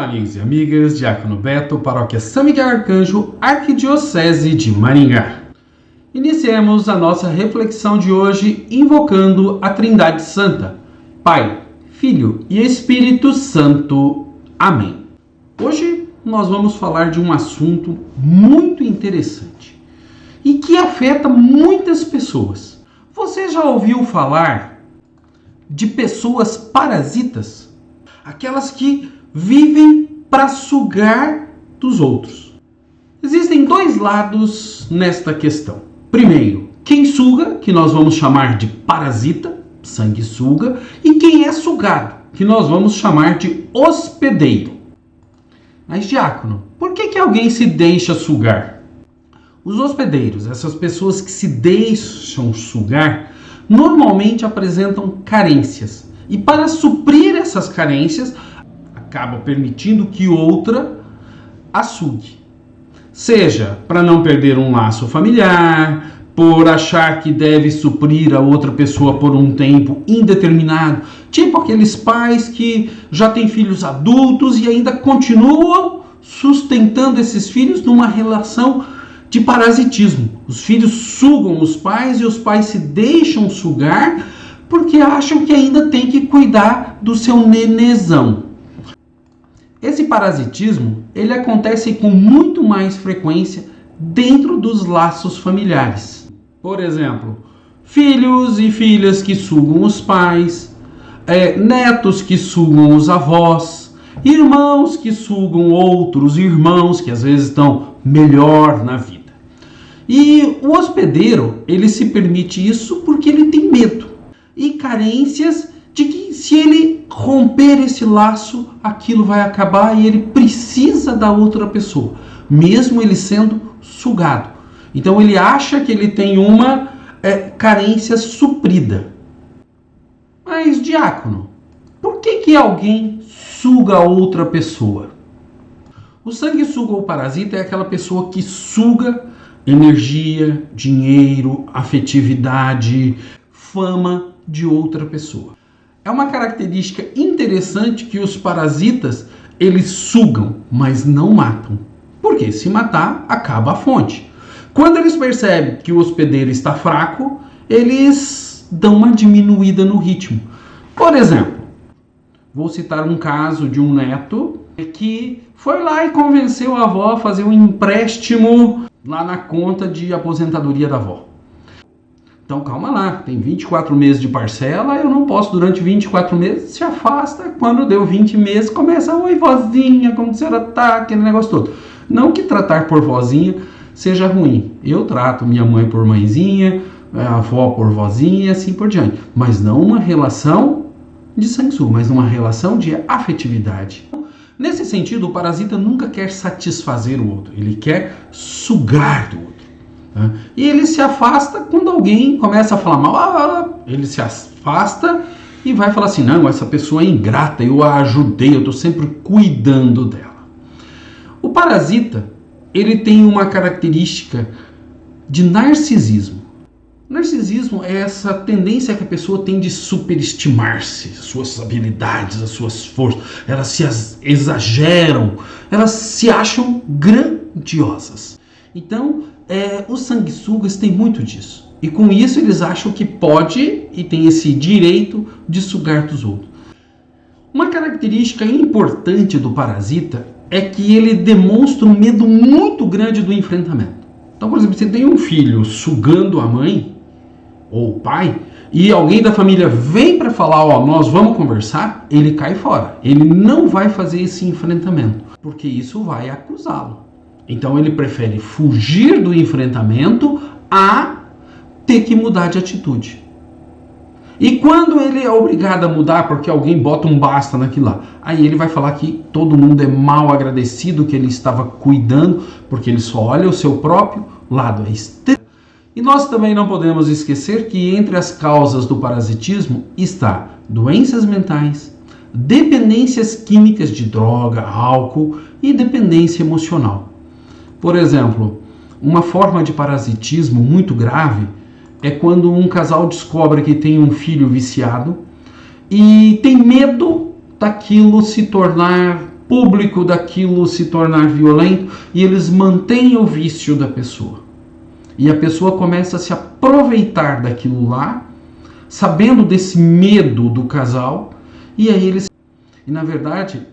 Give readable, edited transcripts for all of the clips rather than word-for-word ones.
Olá, amigos e amigas, Diácono Beto, Paróquia São Miguel Arcanjo, Arquidiocese de Maringá. Iniciemos a nossa reflexão de hoje invocando a Trindade Santa, Pai, Filho e Espírito Santo. Amém. Hoje nós vamos falar de um assunto muito interessante e que afeta muitas pessoas. Você já ouviu falar de pessoas parasitas? Aquelas que vivem para sugar dos outros. Existem dois lados nesta questão. Primeiro, quem suga, que nós vamos chamar de parasita, sanguessuga, e quem é sugado, que nós vamos chamar de hospedeiro. Mas, diácono, por que alguém se deixa sugar? Os hospedeiros, essas pessoas que se deixam sugar, normalmente apresentam carências. E para suprir essas carências, acaba permitindo que outra a sugue. Seja para não perder um laço familiar, por achar que deve suprir a outra pessoa por um tempo indeterminado, tipo aqueles pais que já têm filhos adultos e ainda continuam sustentando esses filhos numa relação de parasitismo. Os filhos sugam os pais e os pais se deixam sugar porque acham que ainda tem que cuidar do seu nenezão. Esse parasitismo, ele acontece com muito mais frequência dentro dos laços familiares. Por exemplo, filhos e filhas que sugam os pais, netos que sugam os avós, irmãos que sugam outros irmãos que às vezes estão melhor na vida. E o hospedeiro, ele se permite isso porque ele tem medo e carências de que se ele romper esse laço, aquilo vai acabar e ele precisa da outra pessoa, mesmo ele sendo sugado. Então ele acha que ele tem uma carência suprida. Mas, diácono, por que alguém suga outra pessoa? O sanguessuga ou parasita é aquela pessoa que suga energia, dinheiro, afetividade, fama de outra pessoa. É uma característica interessante que os parasitas, eles sugam, mas não matam. Porque se matar, acaba a fonte. Quando eles percebem que o hospedeiro está fraco, eles dão uma diminuída no ritmo. Por exemplo, vou citar um caso de um neto que foi lá e convenceu a avó a fazer um empréstimo lá na conta de aposentadoria da avó. Então calma lá, tem 24 meses de parcela, eu não posso durante 24 meses, se afasta, quando deu 20 meses começa, oi vozinha, como a senhora tá, aquele negócio todo. Não que tratar por vozinha seja ruim, eu trato minha mãe por mãezinha, a avó por vozinha e assim por diante, mas não uma relação de sanguessuga, mas uma relação de afetividade. Nesse sentido, o parasita nunca quer satisfazer o outro, ele quer sugar do outro. E ele se afasta quando alguém começa a falar mal, ele se afasta e vai falar assim, não, essa pessoa é ingrata, eu a ajudei, eu estou sempre cuidando dela. O parasita, ele tem uma característica de narcisismo. Narcisismo é essa tendência que a pessoa tem de superestimar-se, as suas habilidades, as suas forças, elas se exageram, elas se acham grandiosas. Então, os sanguessugas têm muito disso. E com isso eles acham que pode e tem esse direito de sugar dos outros. Uma característica importante do parasita é que ele demonstra um medo muito grande do enfrentamento. Então, por exemplo, você tem um filho sugando a mãe ou o pai e alguém da família vem para falar, nós vamos conversar, ele cai fora. Ele não vai fazer esse enfrentamento, porque isso vai acusá-lo. Então ele prefere fugir do enfrentamento a ter que mudar de atitude. E quando ele é obrigado a mudar porque alguém bota um basta naquilo lá, aí ele vai falar que todo mundo é mal agradecido, que ele estava cuidando, porque ele só olha o seu próprio lado. E nós também não podemos esquecer que entre as causas do parasitismo está doenças mentais, dependências químicas de droga, álcool e dependência emocional. Por exemplo, uma forma de parasitismo muito grave é quando um casal descobre que tem um filho viciado e tem medo daquilo se tornar público daquilo se tornar violento e eles mantêm o vício da pessoa. E a pessoa começa a se aproveitar daquilo lá, sabendo desse medo do casal, e aí eles, e na verdade,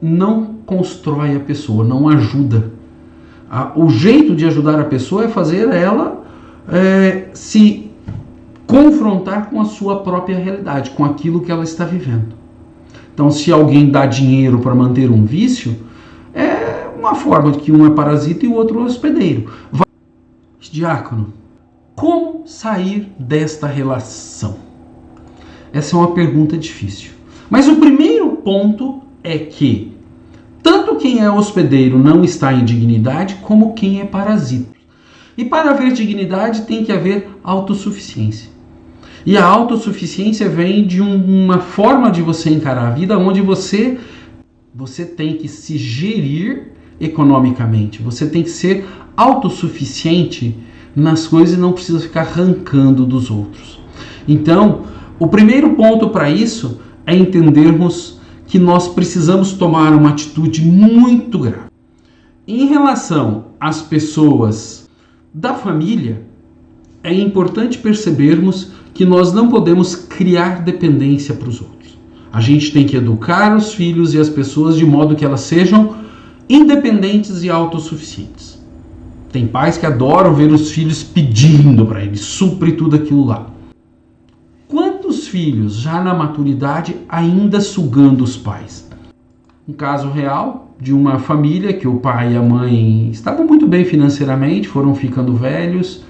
não constrói a pessoa, não ajuda. O jeito de ajudar a pessoa é fazer ela se confrontar com a sua própria realidade, com aquilo que ela está vivendo. Então, se alguém dá dinheiro para manter um vício, é uma forma de que um é parasita e o outro é hospedeiro. Diácono, como sair desta relação? Essa é uma pergunta difícil. Mas o primeiro ponto é que tanto quem é hospedeiro não está em dignidade, como quem é parasita. E para haver dignidade tem que haver autossuficiência. E a autossuficiência vem de uma forma de você encarar a vida onde você tem que se gerir economicamente. Você tem que ser autossuficiente nas coisas e não precisa ficar arrancando dos outros. Então, o primeiro ponto para isso é entendermos que nós precisamos tomar uma atitude muito grave. Em relação às pessoas da família, é importante percebermos que nós não podemos criar dependência para os outros. A gente tem que educar os filhos e as pessoas de modo que elas sejam independentes e autossuficientes. Tem pais que adoram ver os filhos pedindo para eles, supre tudo aquilo lá. Quantos filhos, já na maturidade, ainda sugando os pais? Um caso real de uma família que o pai e a mãe estavam muito bem financeiramente, foram ficando velhos,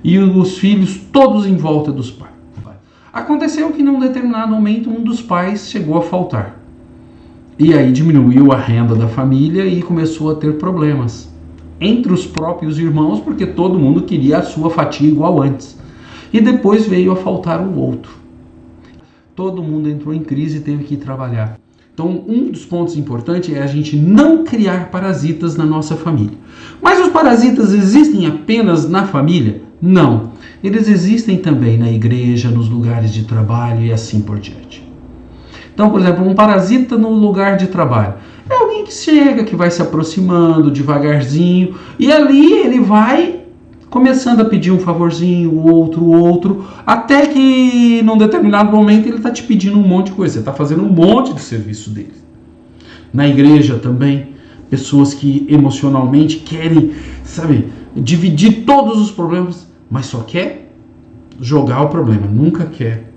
e os filhos todos em volta dos pais. Aconteceu que num determinado momento um dos pais chegou a faltar. E aí diminuiu a renda da família e começou a ter problemas entre os próprios irmãos, porque todo mundo queria a sua fatia igual antes. E depois veio a faltar o outro. Todo mundo entrou em crise e teve que ir trabalhar. Então, um dos pontos importantes é a gente não criar parasitas na nossa família. Mas os parasitas existem apenas na família? Não. Eles existem também na igreja, nos lugares de trabalho e assim por diante. Então, por exemplo, um parasita no lugar de trabalho é alguém que chega, que vai se aproximando devagarzinho e ali ele vai começando a pedir um favorzinho, outro, até que num determinado momento ele está te pedindo um monte de coisa, você está fazendo um monte de serviço dele. Na igreja também, pessoas que emocionalmente querem, dividir todos os problemas, mas só quer jogar o problema, nunca quer.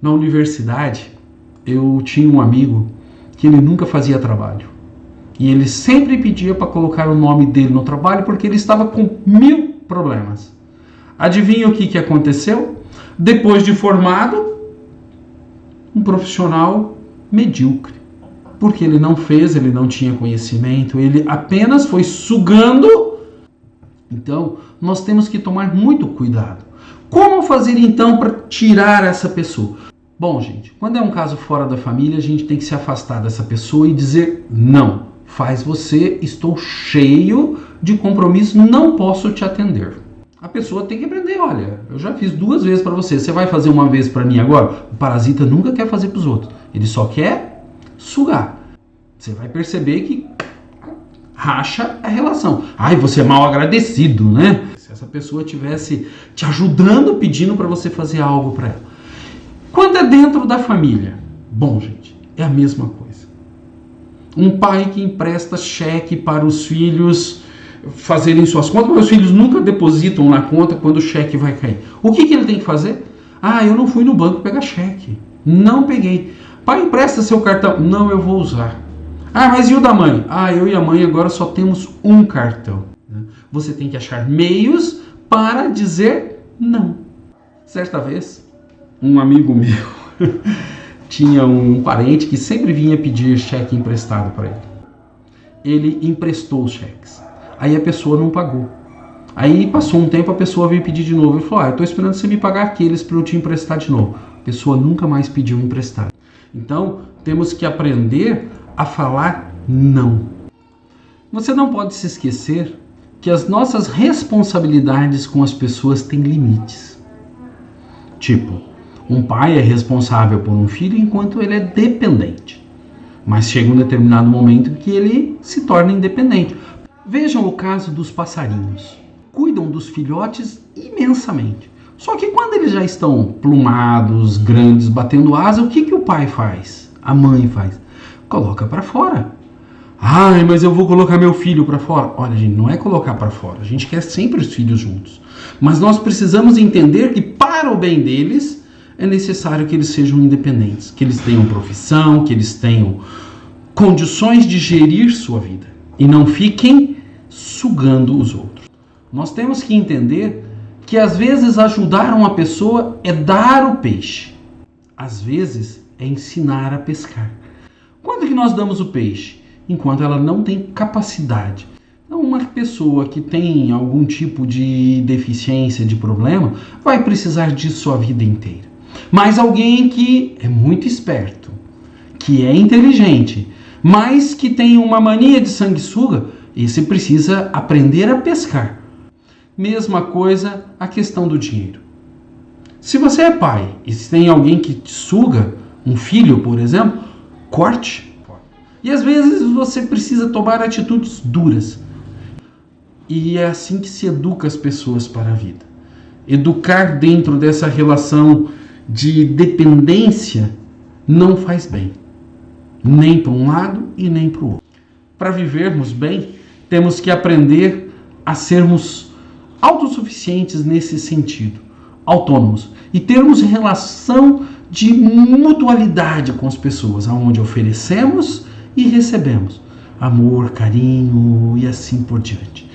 Na universidade, eu tinha um amigo que ele nunca fazia trabalho. E ele sempre pedia para colocar o nome dele no trabalho porque ele estava com 1000 problemas. Adivinha o que aconteceu? Depois de formado, um profissional medíocre. Porque ele não fez, ele não tinha conhecimento, ele apenas foi sugando. Então, nós temos que tomar muito cuidado. Como fazer então para tirar essa pessoa? Bom, gente, quando é um caso fora da família, a gente tem que se afastar dessa pessoa e dizer não. Faz você, estou cheio de compromisso, não posso te atender. A pessoa tem que aprender, olha, eu já fiz 2 vezes para você, você vai fazer uma vez para mim agora? O parasita nunca quer fazer para os outros, ele só quer sugar. Você vai perceber que racha a relação. Ai, você é mal agradecido, né? Se essa pessoa estivesse te ajudando, pedindo para você fazer algo para ela. Quando é dentro da família, bom, gente, é a mesma coisa. Um pai que empresta cheque para os filhos fazerem suas contas, mas os filhos nunca depositam na conta quando o cheque vai cair. O que ele tem que fazer? Ah, eu não fui no banco pegar cheque. Não peguei. Pai, empresta seu cartão. Não, eu vou usar. Ah, mas e o da mãe? Ah, eu e a mãe agora só temos um cartão. Você tem que achar meios para dizer não. Certa vez, um amigo meu tinha um parente que sempre vinha pedir cheque emprestado para ele. Ele emprestou os cheques. Aí a pessoa não pagou. Aí passou um tempo, a pessoa veio pedir de novo. Ele falou, eu estou esperando você me pagar aqueles para eu te emprestar de novo. A pessoa nunca mais pediu emprestado. Então, temos que aprender a falar não. Você não pode se esquecer que as nossas responsabilidades com as pessoas têm limites. Tipo, um pai é responsável por um filho enquanto ele é dependente. mas chega um determinado momento que ele se torna independente. Vejam o caso dos passarinhos. Cuidam dos filhotes imensamente. Só que quando eles já estão plumados, grandes, batendo asa, o que o pai faz? A mãe faz? Coloca para fora. Ai, mas eu vou colocar meu filho para fora. Olha, gente, não é colocar para fora. A gente quer sempre os filhos juntos. Mas nós precisamos entender que para o bem deles é necessário que eles sejam independentes, que eles tenham profissão, que eles tenham condições de gerir sua vida e não fiquem sugando os outros. Nós temos que entender que às vezes ajudar uma pessoa é dar o peixe, às vezes é ensinar a pescar. Quando que nós damos o peixe? Enquanto ela não tem capacidade. Então, uma pessoa que tem algum tipo de deficiência, de problema, vai precisar disso a vida inteira. Mas alguém que é muito esperto, que é inteligente, mas que tem uma mania de sanguessuga, esse precisa aprender a pescar. Mesma coisa a questão do dinheiro. Se você é pai e se tem alguém que te suga, um filho, por exemplo, corte. E às vezes você precisa tomar atitudes duras. E é assim que se educa as pessoas para a vida. Educar dentro dessa relação de dependência não faz bem. Nem para um lado e nem para o outro. Para vivermos bem, temos que aprender a sermos autossuficientes nesse sentido, autônomos, e termos relação de mutualidade com as pessoas, onde oferecemos e recebemos amor, carinho e assim por diante.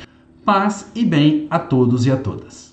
Paz e bem a todos e a todas.